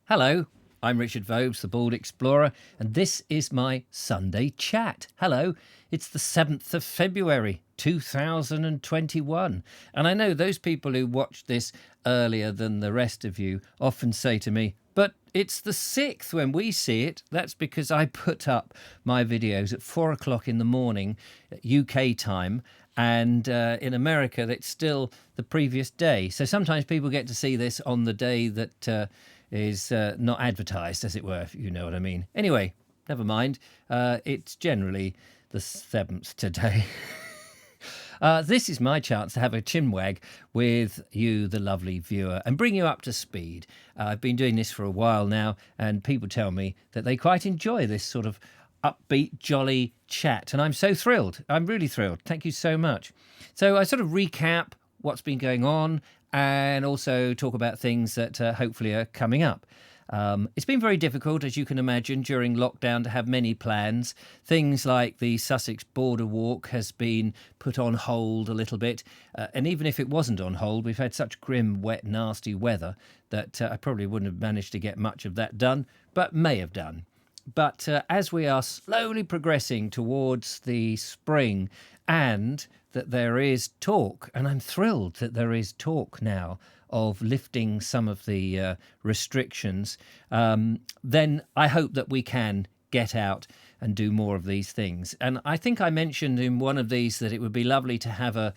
Hello, I'm Richard Vobes, the Bald Explorer, and this is my Sunday chat. Hello, it's the 7th of February 2021. And I know those people who watch this earlier than the rest of you often say to me, but it's the 6th when we see it. That's because I put up my videos at 4 o'clock in the morning, UK time, and in America, it's still the previous day. So sometimes people get to see this on the day that is not advertised, as it were, if you know what I mean. Anyway, never mind. It's generally the 7th today. This is my chance to have a chinwag with you, the lovely viewer, and bring you up to speed. I've been doing this for a while now, and people tell me that they quite enjoy this sort of upbeat, jolly chat, and I'm so thrilled. I'm really thrilled. Thank you so much. So I sort of recap what's been going on and also talk about things that hopefully are coming up. It's been very difficult, as you can imagine, during lockdown to have many plans. Things like the Sussex Border Walk has been put on hold a little bit. And even if it wasn't on hold, we've had such grim, wet, nasty weather that I probably wouldn't have managed to get much of that done, but may have done. But as we are slowly progressing towards the spring, and that there is talk, and I'm thrilled that there is talk now of lifting some of the restrictions, then I hope that we can get out and do more of these things. And I think I mentioned in one of these that it would be lovely to have a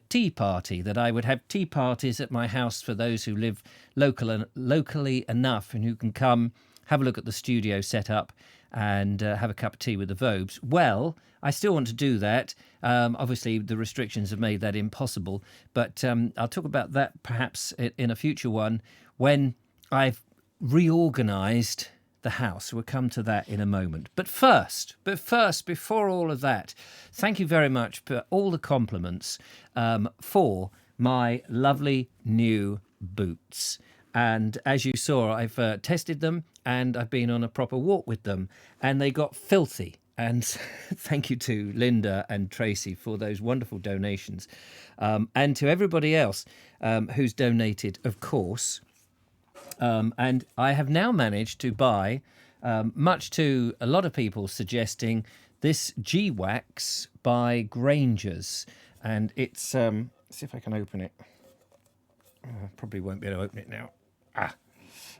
tea party, that I would have tea parties at my house for those who live locally enough and who can come have a look at the studio setup and have a cup of tea with the Vobes. Well, I still want to do that. Obviously, the restrictions have made that impossible, but I'll talk about that perhaps in a future one when I've reorganised the house. We'll come to that in a moment. But first, before all of that, thank you very much for all the compliments for my lovely new boots. And as you saw, I've tested them and I've been on a proper walk with them and they got filthy. And thank you to Linda and Tracy for those wonderful donations. And to everybody else who's donated, of course. And I have now managed to buy, much to a lot of people suggesting, this G-Wax by Granger's. And it's, let's see if I can open it. Probably won't be able to open it now.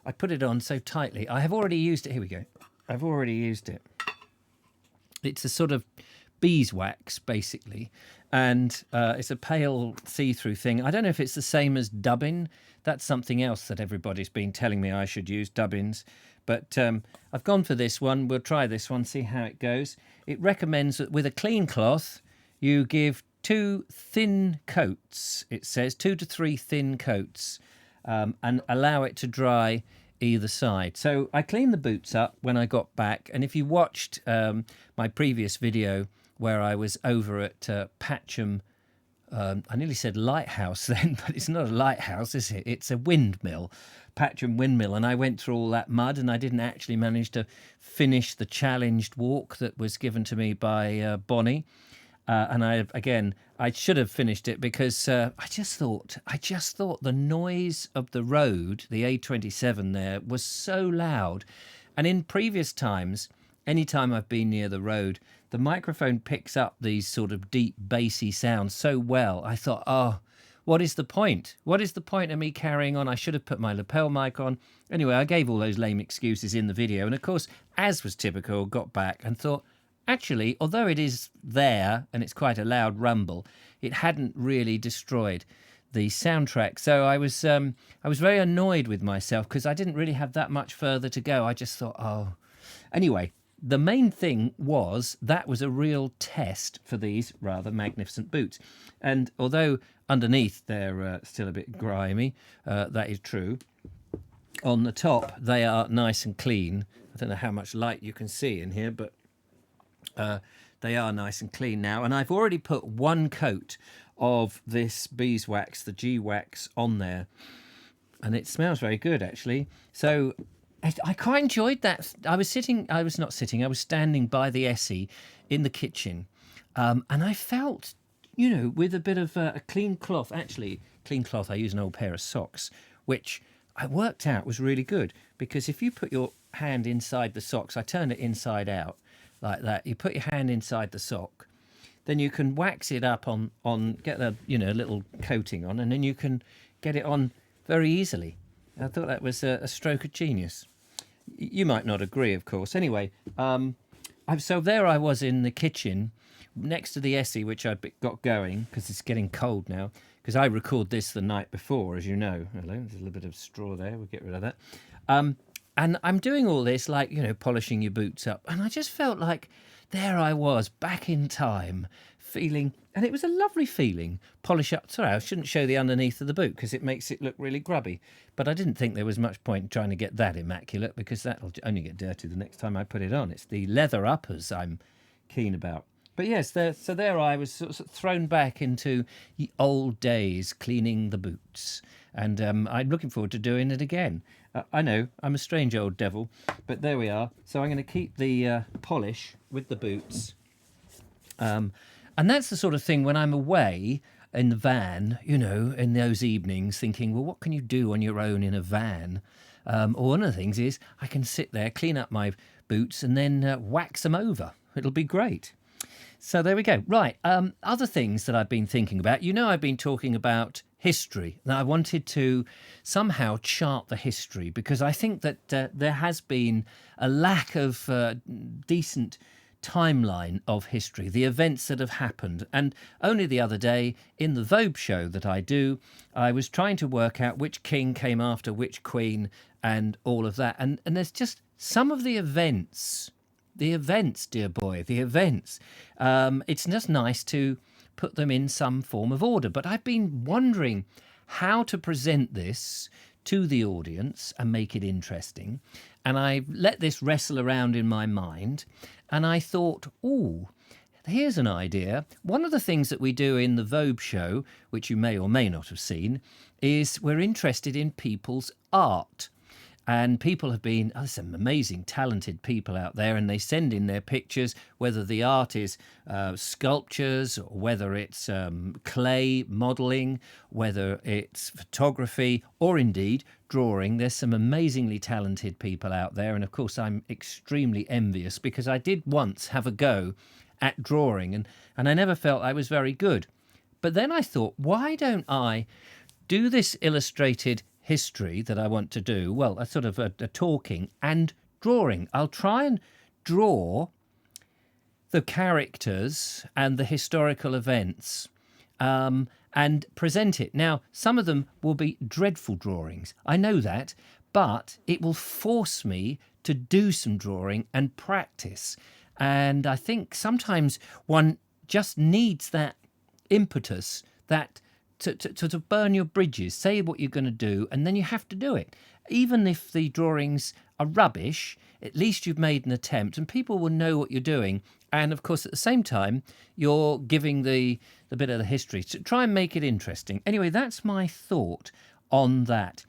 I put it on so tightly. I have already used it. Here we go. I've already used it. It's a sort of beeswax, basically. And it's a pale see-through thing. I don't know if it's the same as Dubbin. That's something else that everybody's been telling me I should use, Dubbins. But I've gone for this one. We'll try this one, see how it goes. It recommends that with a clean cloth, you give 2 thin coats. It says 2 to 3 thin coats. And allow it to dry either side. So I cleaned the boots up when I got back. And if you watched my previous video where I was over at Patcham, I nearly said lighthouse then, but it's not a lighthouse, is it? It's a windmill, Patcham windmill. And I went through all that mud and I didn't actually manage to finish the challenged walk that was given to me by Bonnie. And I should have finished it because I just thought the noise of the road, the A27 there, was so loud. And in previous times, any time I've been near the road, the microphone picks up these sort of deep, bassy sounds so well. I thought, oh, what is the point? What is the point of me carrying on? I should have put my lapel mic on. Anyway, I gave all those lame excuses in the video. And of course, as was typical, got back and thought, actually, although it is there and it's quite a loud rumble, it hadn't really destroyed the soundtrack. So I was very annoyed with myself because I didn't really have that much further to go. I just thought, oh. Anyway, the main thing was that was a real test for these rather magnificent boots. And although underneath they're still a bit grimy, that is true, on the top they are nice and clean. I don't know how much light you can see in here, but they are nice and clean now. And I've already put 1 coat of this beeswax, the G-Wax, on there. And it smells very good, actually. So I quite enjoyed that. I was standing by the Essie in the kitchen. And I felt, with a bit of a clean cloth. Actually, clean cloth, I use an old pair of socks, which I worked out was really good, because if you put your hand inside the socks, I turn it inside out like that. You put your hand inside the sock, then you can wax it up on get a little coating on, and then you can get it on very easily. I thought that was a stroke of genius. You might not agree, of course. Anyway, so there I was in the kitchen next to the Essie, which I'd got going because it's getting cold now. Because I record this the night before, as you know. Hello, there's a little bit of straw there. We'll get rid of that. And I'm doing all this, like, polishing your boots up. And I just felt like there I was, back in time, feeling, and it was a lovely feeling, polish up. Sorry, I shouldn't show the underneath of the boot because it makes it look really grubby. But I didn't think there was much point in trying to get that immaculate, because that'll only get dirty the next time I put it on. It's the leather uppers I'm keen about. But yes, so there I was, sort of thrown back into the old days, cleaning the boots. And I'm looking forward to doing it again. I know, I'm a strange old devil, but there we are. So I'm going to keep the polish with the boots. And that's the sort of thing when I'm away in the van, in those evenings, thinking, well, what can you do on your own in a van? Or one of the things is I can sit there, clean up my boots, and then wax them over. It'll be great. So there we go. Right. Other things that I've been thinking about. I've been talking about history. Now, I wanted to somehow chart the history, because I think that there has been a lack of decent timeline of history, the events that have happened. And only the other day in the Vobes show that I do, I was trying to work out which king came after which queen and all of that. And there's just some of the events. The events, dear boy, the events. It's just nice to put them in some form of order. But I've been wondering how to present this to the audience and make it interesting. And I let this wrestle around in my mind. And I thought, here's an idea. One of the things that we do in the Vobes show, which you may or may not have seen, is we're interested in people's art. And people have been, some amazing, talented people out there, and they send in their pictures, whether the art is sculptures, or whether it's clay modelling, whether it's photography, or indeed drawing. There's some amazingly talented people out there. And of course, I'm extremely envious, because I did once have a go at drawing, and I never felt I was very good. But then I thought, why don't I do this illustrated history that I want to do, well, a sort of a talking and drawing. I'll try and draw the characters and the historical events and present it. Now, some of them will be dreadful drawings. I know that, but it will force me to do some drawing and practice. And I think sometimes one just needs that impetus, that to burn your bridges, say what you're going to do, and then you have to do it. Even if the drawings are rubbish, at least you've made an attempt, and people will know what you're doing. And of course, at the same time, you're giving the bit of the history to try and make it interesting. Anyway, that's my thought on that.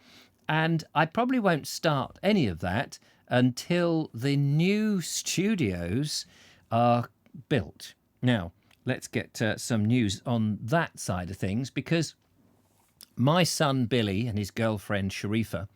And I probably won't start any of that until the new studios are built. Now, let's get some news on that side of things, because my son Billy and his girlfriend Sharifa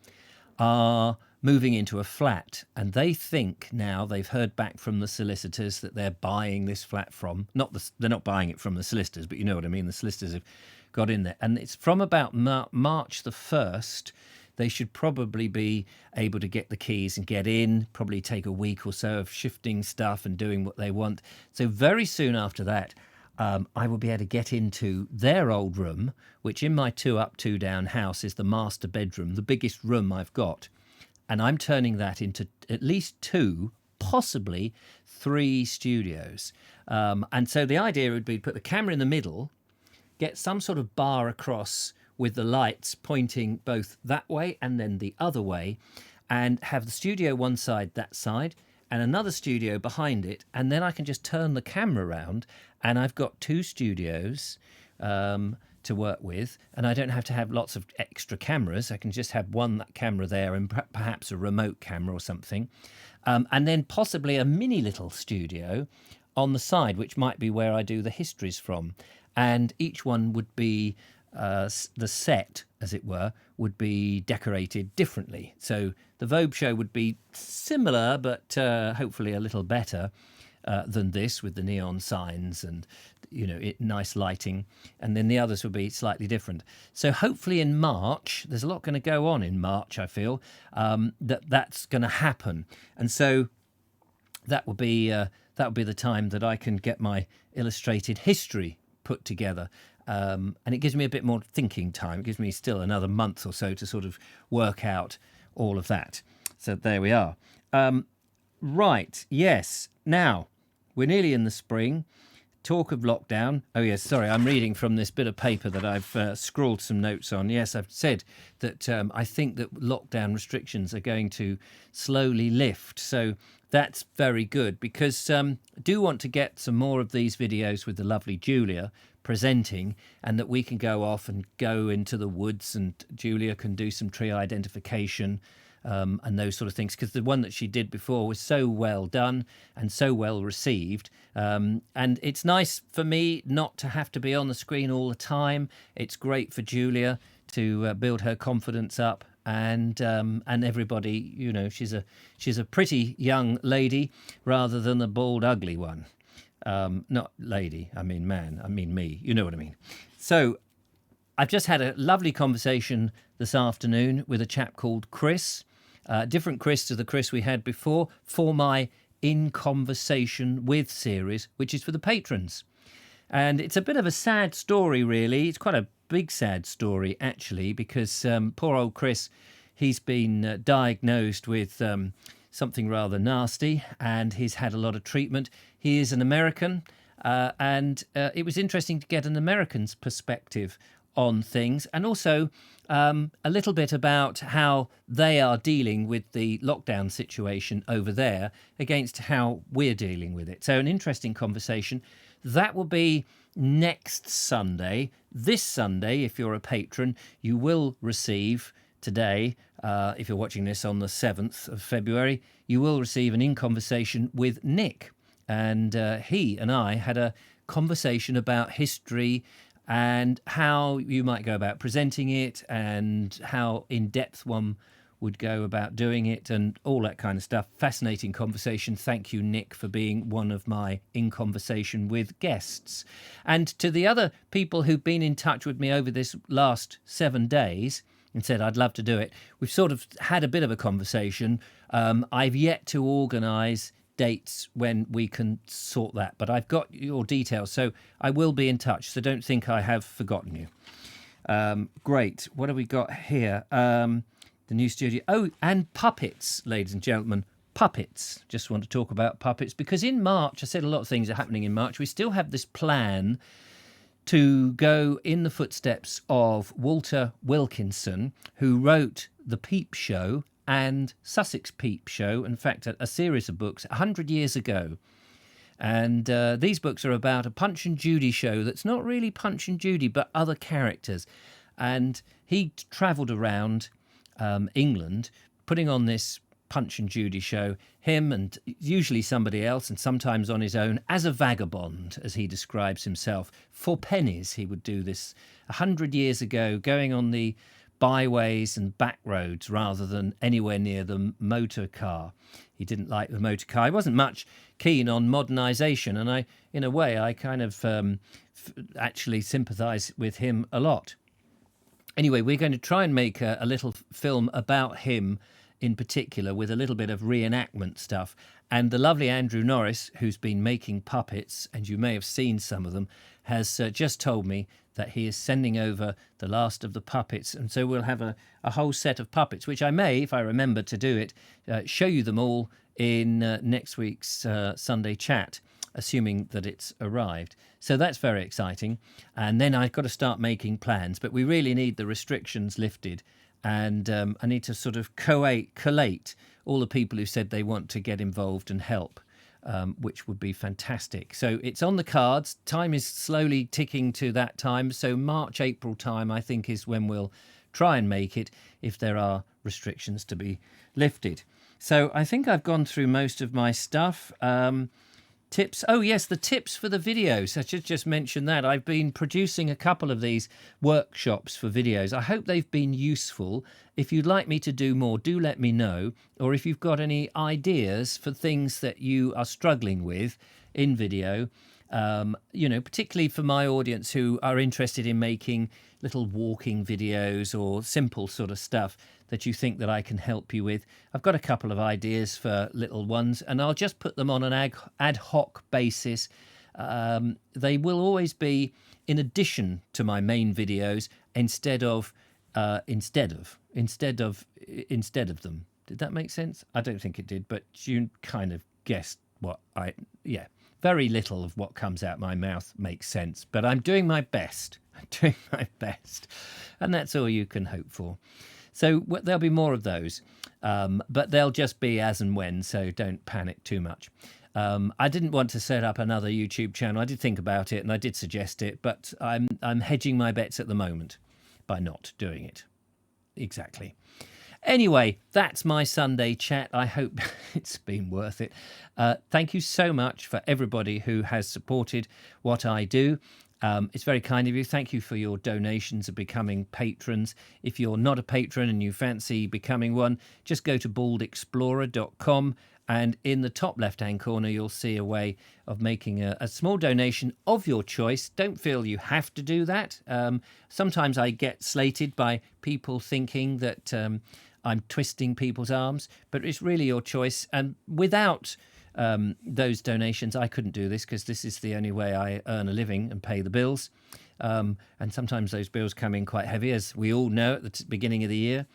are moving into a flat, and they think now they've heard back from the solicitors that they're buying this flat from. They're not buying it from the solicitors, but you know what I mean. The solicitors have got in there, and it's from about March the 1st. They should probably be able to get the keys and get in, probably take a week or so of shifting stuff and doing what they want. So very soon after that, I will be able to get into their old room, which in my 2 up, 2 down house is the master bedroom, the biggest room I've got. And I'm turning that into at least 2, possibly 3 studios. And so the idea would be to put the camera in the middle, get some sort of bar across with the lights pointing both that way and then the other way, and have the studio one side, that side, and another studio behind it. And then I can just turn the camera around, and I've got 2 studios to work with, and I don't have to have lots of extra cameras. I can just have one camera there and perhaps a remote camera or something. And then possibly a mini little studio on the side, which might be where I do the histories from. And each one would be the set, as it were, would be decorated differently. So the Vobe show would be similar, but hopefully a little better than this, with the neon signs and nice lighting, and then the others would be slightly different. So hopefully in March, there's a lot going to go on in March, I feel, that's going to happen, and so that will be the time that I can get my illustrated history put together. And it gives me a bit more thinking time. It gives me still another month or so to sort of work out all of that. So there we are. Right, yes. Now, we're nearly in the spring. Talk of lockdown. Oh, yes, sorry, I'm reading from this bit of paper that I've scrawled some notes on. Yes, I've said that I think that lockdown restrictions are going to slowly lift. So that's very good, because I do want to get some more of these videos with the lovely Julia presenting, and that we can go off and go into the woods and Julia can do some tree identification and those sort of things, because the one that she did before was so well done and so well received, and it's nice for me not to have to be on the screen all the time. It's great for Julia to build her confidence up, and everybody, she's a pretty young lady rather than the bald ugly one. Not lady, I mean man, I mean me, you know what I mean. So I've just had a lovely conversation this afternoon with a chap called Chris, different Chris to the Chris we had before, for my In Conversation With series, which is for the patrons. And it's a bit of a sad story, really. It's quite a big sad story, actually, because poor old Chris, he's been diagnosed with something rather nasty, and he's had a lot of treatment. He is an American, and it was interesting to get an American's perspective on things, and also a little bit about how they are dealing with the lockdown situation over there against how we're dealing with it. So an interesting conversation. That will be next Sunday. This Sunday, if you're a patron, you will receive today, if you're watching this on the 7th of February, you will receive an In Conversation with Nick. And he and I had a conversation about history and how you might go about presenting it, and how in-depth one would go about doing it, and all that kind of stuff. Fascinating conversation. Thank you, Nick, for being one of my In Conversation With guests. And to the other people who've been in touch with me over this last 7 days and said, I'd love to do it, we've sort of had a bit of a conversation. I've yet to organise dates when we can sort that, but I've got your details, so I will be in touch, so don't think I have forgotten you. Great. What have we got here? The new studio. Oh, and puppets, ladies and gentlemen. Puppets. Just want to talk about puppets, because in March, I said a lot of things are happening in March. We still have this plan to go in the footsteps of Walter Wilkinson, who wrote The Peep Show and Sussex Peep Show, in fact, a series of books 100 years ago. And these books are about a Punch and Judy show that's not really Punch and Judy, but other characters. And he travelled around England putting on this Punch and Judy show, him and usually somebody else, and sometimes on his own, as a vagabond, as he describes himself. For pennies, he would do this 100 years ago, going on the byways and back roads rather than anywhere near the motor car. He didn't like the motor car. He wasn't much keen on modernisation, and in a way, I kind of actually sympathise with him a lot. Anyway, we're going to try and make a little film about him in particular, with a little bit of reenactment stuff. And the lovely Andrew Norris, who's been making puppets, and you may have seen some of them, has just told me that he is sending over the last of the puppets. And so we'll have a whole set of puppets, which I may, if I remember to do it, show you them all in next week's Sunday chat, assuming that it's arrived. So that's very exciting. And then I've got to start making plans, but we really need the restrictions lifted. And I need to sort of collate all the people who said they want to get involved and help, which would be fantastic. So it's on the cards. Time is slowly ticking to that time. So March, April time, I think, is when we'll try and make it, if there are restrictions to be lifted. So I think I've gone through most of my stuff. Tips. Oh, yes, the tips for the videos. I should just mention that. I've been producing a couple of these workshops for videos. I hope they've been useful. If you'd like me to do more, do let me know. Or if you've got any ideas for things that you are struggling with in video, particularly for my audience who are interested in making little walking videos or simple sort of stuff that you think that I can help you with. I've got a couple of ideas for little ones, and I'll just put them on an ad hoc basis. They will always be in addition to my main videos instead of them. Did that make sense? I don't think it did, but you kind of guessed very little of what comes out my mouth makes sense, but I'm doing my best. And that's all you can hope for. So there'll be more of those, but they'll just be as and when, so don't panic too much. I didn't want to set up another YouTube channel. I did think about it and I did suggest it, but I'm hedging my bets at the moment by not doing it. Exactly. Anyway, that's my Sunday chat. I hope it's been worth it. Thank you so much for everybody who has supported what I do. It's very kind of you. Thank you for your donations and becoming patrons. If you're not a patron and you fancy becoming one, just go to baldexplorer.com, and in the top left-hand corner, you'll see a way of making a small donation of your choice. Don't feel you have to do that. Sometimes I get slated by people thinking that I'm twisting people's arms, but it's really your choice. And without those donations, I couldn't do this, because this is the only way I earn a living and pay the bills. And sometimes those bills come in quite heavy, as we all know at the beginning of the year.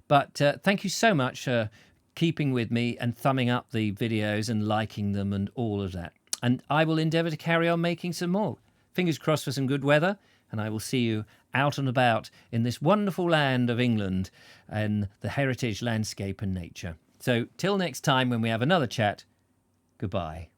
But thank you so much for keeping with me and thumbing up the videos and liking them and all of that. And I will endeavour to carry on making some more. Fingers crossed for some good weather, and I will see you out and about in this wonderful land of England and the heritage, landscape and nature. So till next time when we have another chat, goodbye.